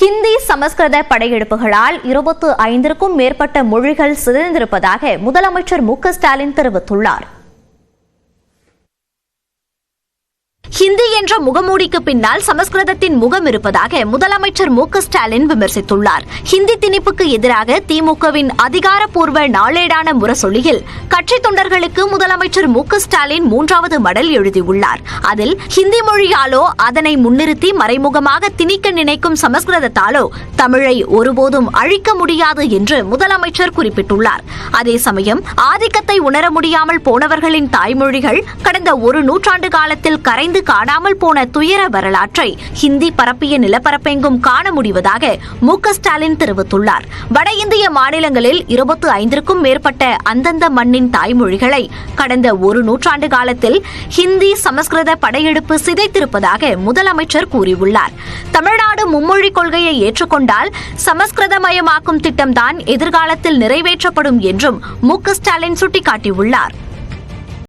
ஹிந்தி சமஸ்கிருத படையெடுப்புகளால் 25க்கும் மேற்பட்ட மொழிகள் சிதைந்திருப்பதாக முதலமைச்சர் மு.க.ஸ்டாலின் தெரிவித்துள்ளார். ஹிந்தி என்ற முகமூடிக்கு பின்னால் சமஸ்கிருதத்தின் முகம் இருப்பதாக முதலமைச்சர் மு.க.ஸ்டாலின் விமர்சித்துள்ளார். ஹிந்தி திணிப்புக்கு எதிராக திமுகவின் அதிகாரப்பூர்வ நாளேடான முரசொலியில் கட்சி தொண்டர்களுக்கு முதலமைச்சர் மு.க.ஸ்டாலின் 3வது மடல் எழுதியுள்ளார். அதில் ஹிந்தி மொழியாலோ அதனை முன்னிறுத்தி மறைமுகமாக திணிக்க நினைக்கும் சமஸ்கிருதத்தாலோ தமிழை ஒருபோதும் அழிக்க முடியாது என்று முதலமைச்சர் குறிப்பிட்டுள்ளார். அதே சமயம் ஆதிக்கத்தை உணர முடியாமல் போனவர்களின் தாய்மொழிகள் கடந்த ஒரு நூற்றாண்டு காலத்தில் கரைந்து காணாமல் போன துயர வரலாற்றை ஹிந்தி பரப்பிய நிலப்பரப்பெங்கும் காண முடிவதாக மு.க.ஸ்டாலின் தெரிவித்துள்ளார். வட இந்திய மாநிலங்களில் 25க்கும் மேற்பட்ட அந்தந்த மண்ணின் தாய்மொழிகளை கடந்த ஒரு நூற்றாண்டு காலத்தில் ஹிந்தி சமஸ்கிருத படையெடுப்பு சிதைத்திருப்பதாக முதலமைச்சர் கூறியுள்ளார். தமிழ்நாடு மும்மொழி கொள்கையை ஏற்றுக்கொண்டால் சமஸ்கிருதமயமாக்கும் திட்டம்தான் எதிர்காலத்தில் நிறைவேற்றப்படும் என்றும் மு.க.ஸ்டாலின் சுட்டிக்காட்டியுள்ளார்.